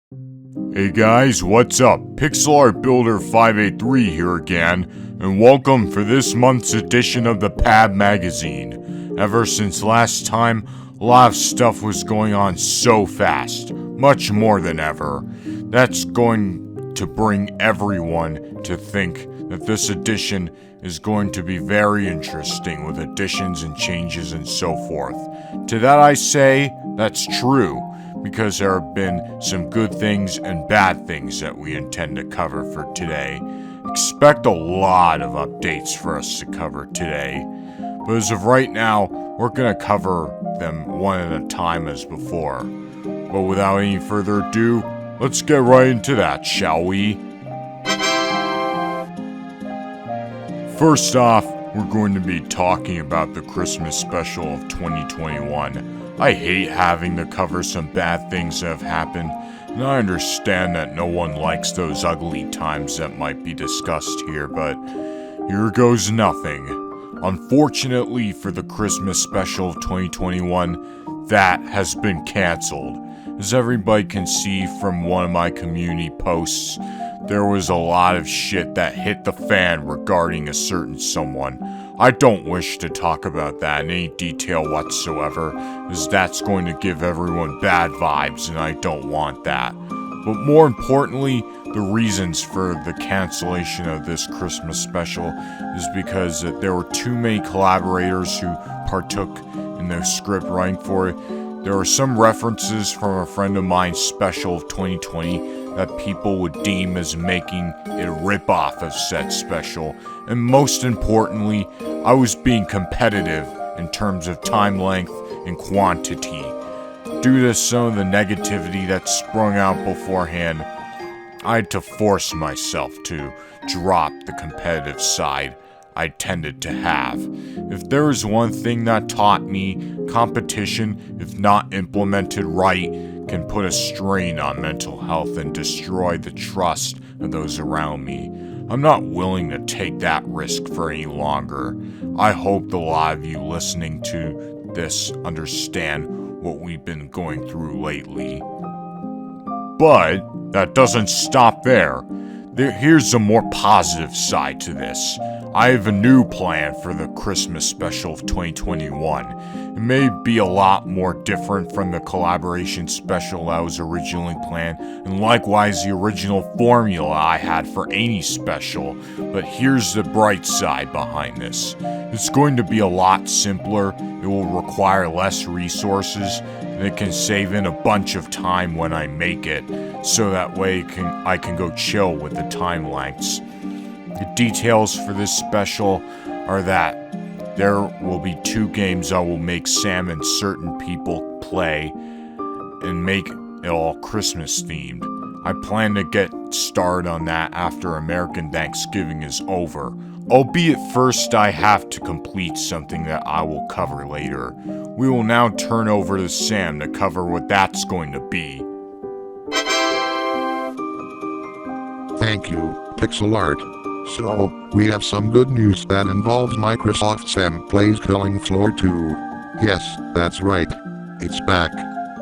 Hey guys, what's up? Pixelart Builder 583 here again, and welcome for this month's edition of the PAB Magazine. Ever since last time, a lot of stuff was going on so fast, much more than ever. That's going to bring everyone to think that this edition is going to be very interesting with additions and changes and so forth. To that I say, that's true, because there have been some good things and bad things that we intend to cover for today. Expect a lot of updates for us to cover today, but as of right now, we're going to cover them one at a time as before. But without any further ado, let's get right into that, shall we? First off, we're going to be talking about the Christmas special of 2021. I hate having to cover some bad things that have happened, and I understand that no one likes those ugly times that might be discussed here, but here goes nothing. Unfortunately for the Christmas special of 2021, that has been cancelled. As everybody can see from one of my community posts, there was a lot of shit that hit the fan regarding a certain someone. I don't wish to talk about that in any detail whatsoever, as that's going to give everyone bad vibes and I don't want that. But more importantly, the reasons for the cancellation of this Christmas special is because there were too many collaborators who partook in the script writing for it. There were some references from a friend of mine's special of 2020 that people would deem as making it a ripoff of said special, and most importantly, I was being competitive in terms of time length and quantity. Due to some of the negativity that sprung out beforehand, I had to force myself to drop the competitive side I tended to have. If there is one thing that taught me, competition, if not implemented right, can put a strain on mental health and destroy the trust of those around me. I'm not willing to take that risk for any longer. I hope a lot of you listening to this understand what we've been going through lately. But that doesn't stop there. Here's a more positive side to this. I have a new plan for the Christmas special of 2021. It may be a lot more different from the collaboration special that was originally planned, and likewise the original formula I had for any special, but here's the bright side behind this. It's going to be a lot simpler, it will require less resources, and it can save in a bunch of time when I make it, so that way I can go chill with the time lengths. The details for this special are that there will be 2 games I will make Sam and certain people play and make it all Christmas themed. I plan to get started on that after American Thanksgiving is over, albeit first I have to complete something that I will cover later. We will now turn over to Sam to cover what that's going to be. Thank you, Pixelart. So, we have some good news that involves Microsoft Sam Plays Killing Floor 2. Yes, that's right. It's back.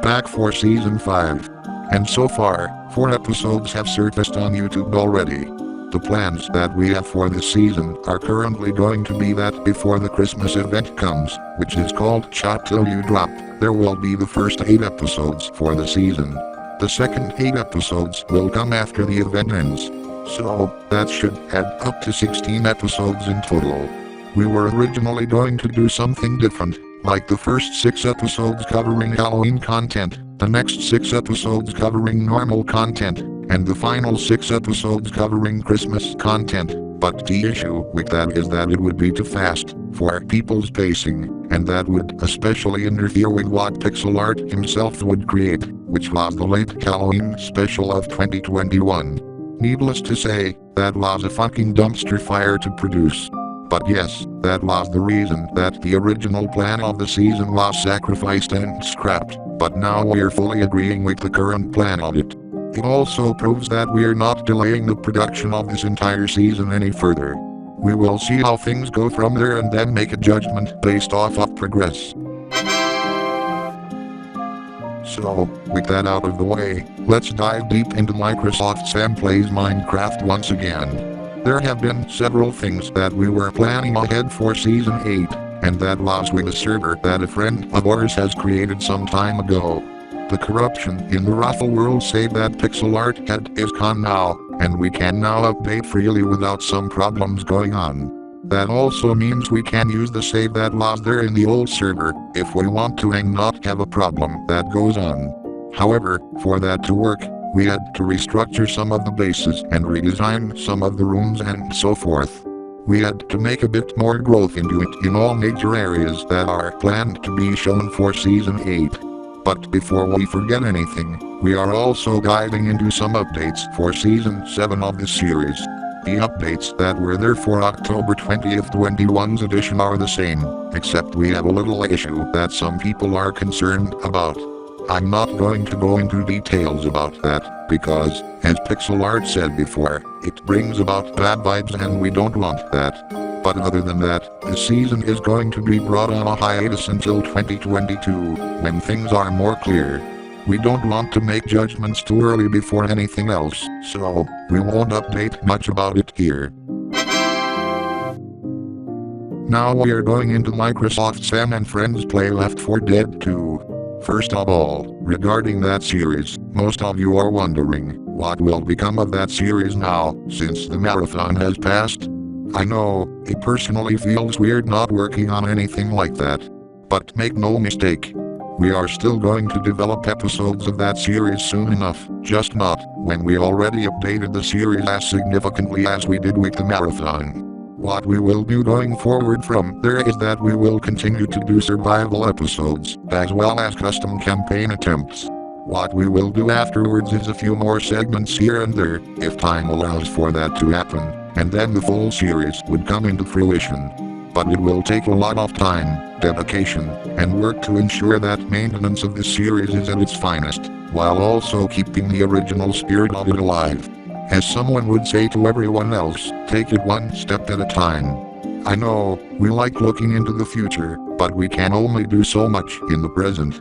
Back for Season 5. And so far, 4 episodes have surfaced on YouTube already. The plans that we have for this season are currently going to be that before the Christmas event comes, which is called Shot Till You Drop, there will be the first 8 episodes for the season. The second 8 episodes will come after the event ends. So, that should add up to 16 episodes in total. We were originally going to do something different, like the first 6 episodes covering Halloween content, the next 6 episodes covering normal content, and the final 6 episodes covering Christmas content. But the issue with that is that it would be too fast for people's pacing, and that would especially interfere with what Pixelart himself would create, which was the late Halloween special of 2021. Needless to say, that was a fucking dumpster fire to produce. But yes, that was the reason that the original plan of the season was sacrificed and scrapped, but now we're fully agreeing with the current plan of it. It also proves that we're not delaying the production of this entire season any further. We will see how things go from there and then make a judgment based off of progress. So, with that out of the way, let's dive deep into Microsoft Sam Plays Minecraft once again. There have been several things that we were planning ahead for Season 8, and that was with a server that a friend of ours has created some time ago. The corruption in the Raffle world save that Pixelart had is gone now, and we can now update freely without some problems going on. That also means we can use the save that was there in the old server, if we want to and not have a problem that goes on. However, for that to work, we had to restructure some of the bases and redesign some of the rooms and so forth. We had to make a bit more growth into it in all major areas that are planned to be shown for Season 8. But before we forget anything, we are also diving into some updates for Season 7 of this series. The updates that were there for October 20th 21's edition are the same, except we have a little issue that some people are concerned about. I'm not going to go into details about that, because, as Pixelart said before, it brings about bad vibes and we don't want that. But other than that, the season is going to be brought on a hiatus until 2022, when things are more clear. We don't want to make judgments too early before anything else, so we won't update much about it here. Now we are going into Microsoft Sam and Friends Play Left 4 Dead 2. First of all, regarding that series, most of you are wondering, what will become of that series now, since the marathon has passed? I know, it personally feels weird not working on anything like that. But make no mistake, we are still going to develop episodes of that series soon enough, just not when we already updated the series as significantly as we did with the marathon. What we will do going forward from there is that we will continue to do survival episodes, as well as custom campaign attempts. What we will do afterwards is a few more segments here and there, if time allows for that to happen, and then the full series would come into fruition. But it will take a lot of time, dedication, and work to ensure that maintenance of this series is at its finest, while also keeping the original spirit of it alive. As someone would say to everyone else, take it one step at a time. I know, we like looking into the future, but we can only do so much in the present.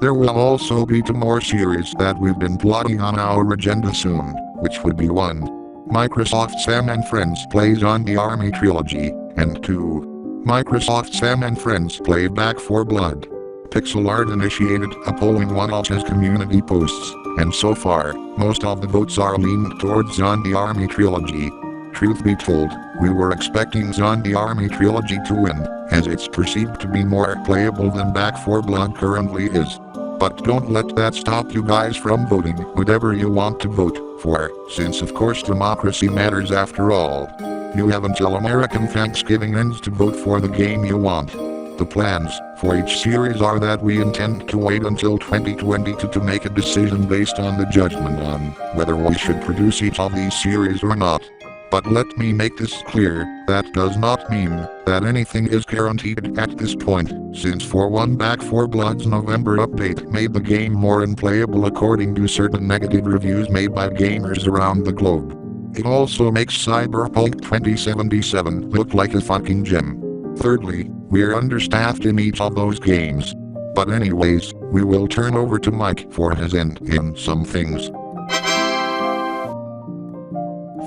There will also be 2 more series that we've been plotting on our agenda soon, which would be 1. Microsoft Sam and Friends Plays on the Army Trilogy, and 2. Microsoft Sam and Friends Play Back 4 Blood. Pixelart initiated a polling one of his community posts, and so far, most of the votes are leaned towards Zombie Army Trilogy. Truth be told, we were expecting Zombie Army Trilogy to win, as it's perceived to be more playable than Back 4 Blood currently is. But don't let that stop you guys from voting whatever you want to vote for, since of course democracy matters after all. You have until American Thanksgiving ends to vote for the game you want. The plans for each series are that we intend to wait until 2022 to make a decision based on the judgment on whether we should produce each of these series or not. But let me make this clear, that does not mean that anything is guaranteed at this point, since for one Back 4 Blood's November update made the game more unplayable according to certain negative reviews made by gamers around the globe. It also makes Cyberpunk 2077 look like a fucking gem. Thirdly, we're understaffed in each of those games. But anyways, we will turn over to Mike for his end in some things.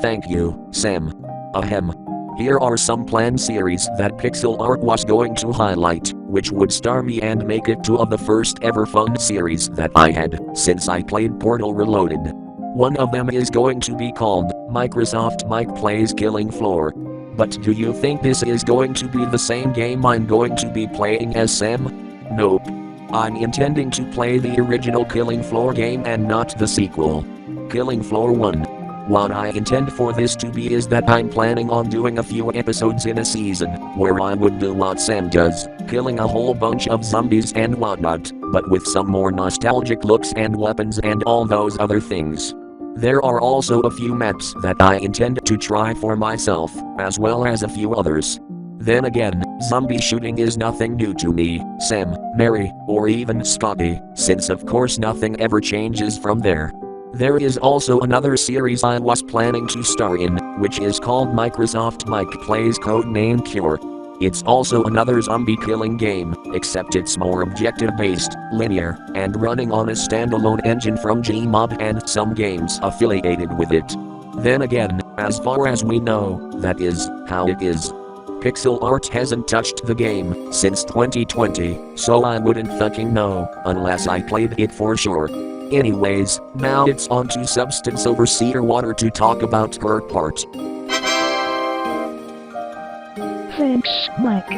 Thank you, Sam. Ahem. Here are some planned series that Pixelart was going to highlight, which would star me and make it 2 of the first ever fun series that I had since I played Portal Reloaded. One of them is going to be called Microsoft Mike Plays Killing Floor. But do you think this is going to be the same game I'm going to be playing as Sam? Nope. I'm intending to play the original Killing Floor game and not the sequel. Killing Floor 1. What I intend for this to be is that I'm planning on doing a few episodes in a season, where I would do what Sam does, killing a whole bunch of zombies and whatnot, but with some more nostalgic looks and weapons and all those other things. There are also a few maps that I intend to try for myself, as well as a few others. Then again, zombie shooting is nothing new to me, Sam, Mary, or even Scotty, since of course nothing ever changes from there. There is also another series I was planning to star in, which is called Microsoft Mike Plays Codename Cure. It's also another zombie killing game, except it's more objective-based, linear, and running on a standalone engine from Gmod and some games affiliated with it. Then again, as far as we know, that is how it is. Pixelart hasn't touched the game since 2020, so I wouldn't fucking know unless I played it for sure. Anyways, now it's on to Substance Overseer Water to talk about her part. Thanks, Mike.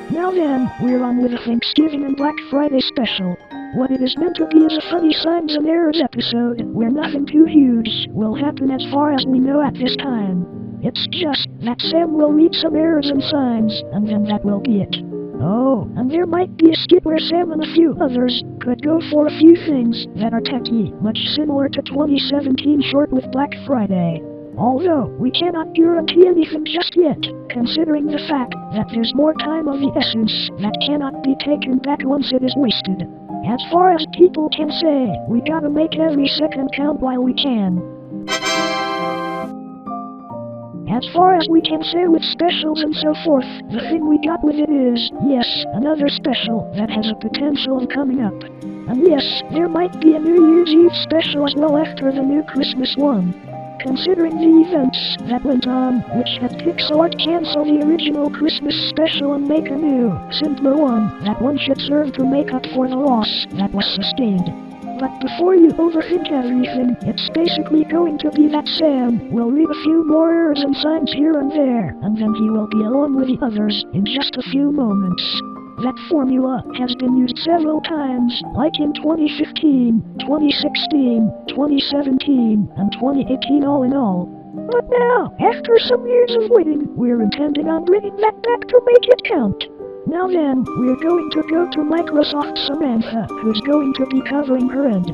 Now then, we're on with a Thanksgiving and Black Friday special. What it is meant to be is a funny signs and errors episode, where nothing too huge will happen as far as we know at this time. It's just that Sam will read some errors and signs, and then that will be it. Oh, and there might be a skit where Sam and a few others could go for a few things that are techy, much similar to 2017 short with Black Friday. Although, we cannot guarantee anything just yet, considering the fact that there's more time of the essence that cannot be taken back once it is wasted. As far as people can say, we gotta make every second count while we can. As far as we can say with specials and so forth, the thing we got with it is, yes, another special that has a potential of coming up. And yes, there might be a New Year's Eve special as well after the new Christmas one. Considering the events that went on, which had Pixelart cancel the original Christmas special and make a new, simpler one, that one should serve to make up for the loss that was sustained. But before you overthink everything, it's basically going to be that Sam will read a few more errors and signs here and there, and then he will be alone with the others in just a few moments. That formula has been used several times, like in 2015, 2016, 2017, and 2018 all in all. But now, after some years of waiting, we're intending on bringing that back to make it count. Now then, we're going to go to Microsoft Samantha, who's going to be covering her end.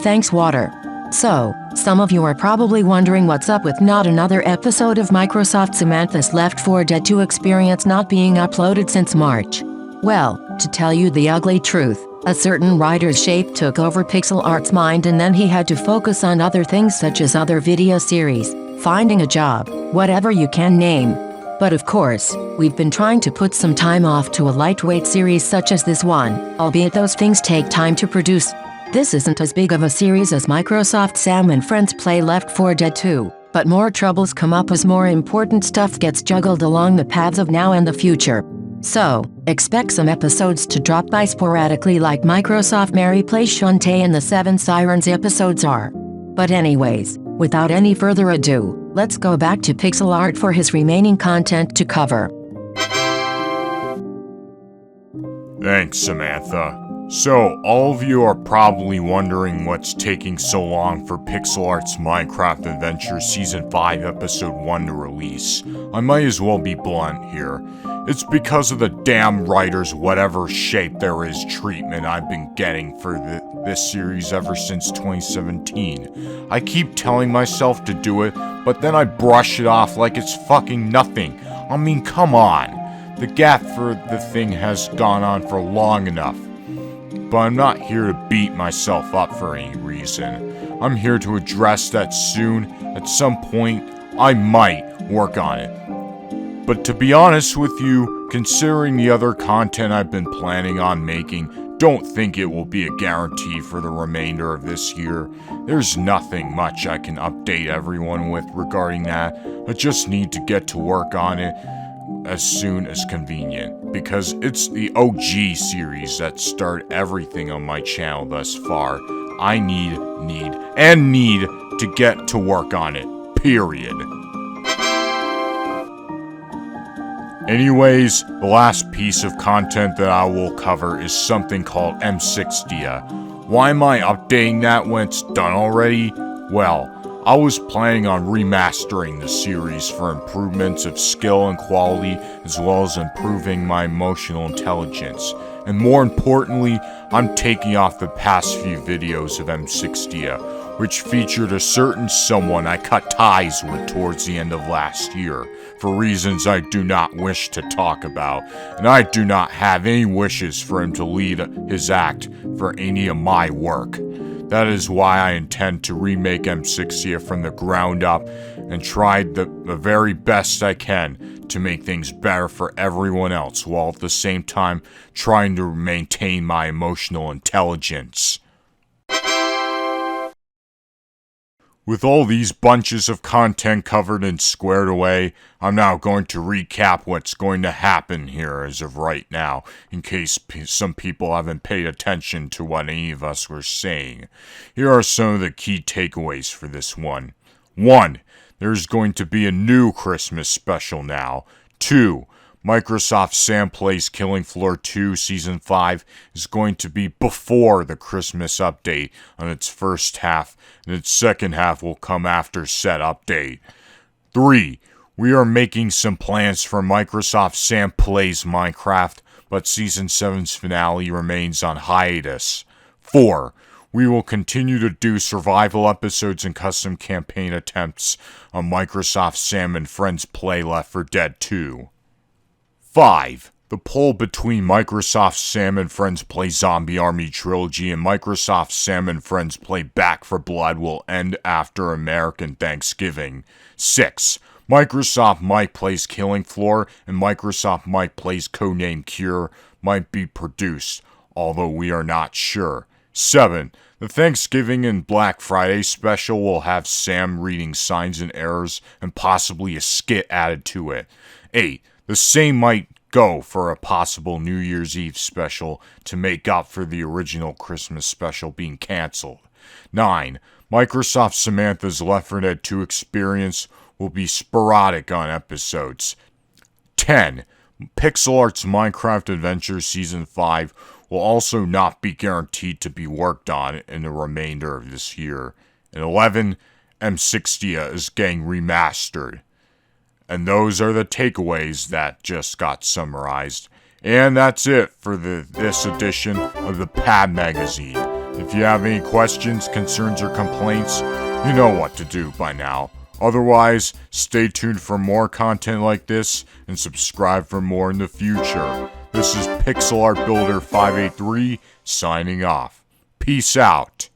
Thanks, Water. So, some of you are probably wondering what's up with not another episode of Microsoft Samantha's Left 4 Dead 2 experience not being uploaded since March. Well, to tell you the ugly truth, a certain writer's shape took over Pixelart's mind and then he had to focus on other things such as other video series, finding a job, whatever you can name. But of course, we've been trying to put some time off to a lightweight series such as this one, albeit those things take time to produce. This isn't as big of a series as Microsoft Sam and Friends Play Left 4 Dead 2, but more troubles come up as more important stuff gets juggled along the paths of now and the future. So, expect some episodes to drop by sporadically like Microsoft Mary Plays Shantae and the Seven Sirens episodes are. But anyways, without any further ado, let's go back to Pixelart for his remaining content to cover. Thanks, Samantha. So, all of you are probably wondering what's taking so long for Pixelart's Minecraft Adventure Season 5 Episode 1 to release. I might as well be blunt here. It's because of the damn writers' whatever shape there is treatment I've been getting for this series ever since 2017. I keep telling myself to do it, but then I brush it off like it's fucking nothing. I mean, come on. The gap for the thing has gone on for long enough. But I'm not here to beat myself up for any reason. I'm here to address that soon, at some point, I might work on it. But to be honest with you, considering the other content I've been planning on making, don't think it will be a guarantee for the remainder of this year. There's nothing much I can update everyone with regarding that. I just need to get to work on it as soon as convenient, because it's the OG series that started everything on my channel thus far. I need to get to work on it, period. Anyways, the last piece of content that I will cover is something called M6dia. Why am I updating that when it's done already? Well, I was planning on remastering the series for improvements of skill and quality, as well as improving my emotional intelligence. And more importantly, I'm taking off the past few videos of M6dia, which featured a certain someone I cut ties with towards the end of last year, for reasons I do not wish to talk about, and I do not have any wishes for him to lead his act for any of my work. That is why I intend to remake M6dia from the ground up, and tried the very best I can to make things better for everyone else, while at the same time trying to maintain my emotional intelligence. With all these bunches of content covered and squared away, I'm now going to recap what's going to happen here as of right now, in case some people haven't paid attention to what any of us were saying. Here are some of the key takeaways for this one. 1. There's going to be a new Christmas special now. 2. Microsoft Sam Plays Killing Floor 2 Season 5 is going to be before the Christmas update on its first half, and its second half will come after said update. 3. We are making some plans for Microsoft Sam Plays Minecraft, but Season 7's finale remains on hiatus. 4. We will continue to do survival episodes and custom campaign attempts on Microsoft Sam and Friends Play Left 4 Dead 2. 5. The poll between Microsoft Sam and Friends Play Zombie Army Trilogy and Microsoft Sam and Friends Play Back 4 Blood will end after American Thanksgiving. 6. Microsoft Mike Plays Killing Floor and Microsoft Mike Plays Codename Cure might be produced, although we are not sure. 7. The Thanksgiving and Black Friday special will have Sam reading signs and errors and possibly a skit added to it. 8. The same might go for a possible New Year's Eve special to make up for the original Christmas special being cancelled. 9. Microsoft Samantha's Left 4 Dead 2 experience will be sporadic on episodes. 10. Pixelart's Minecraft Adventure Season 5 will also not be guaranteed to be worked on in the remainder of this year. And 11. M60 is getting remastered. And those are the takeaways that just got summarized. And that's it for this edition of the PAB Magazine. If you have any questions, concerns, or complaints, you know what to do by now. Otherwise, stay tuned for more content like this and subscribe for more in the future. This is Pixelart Builder 583 signing off. Peace out.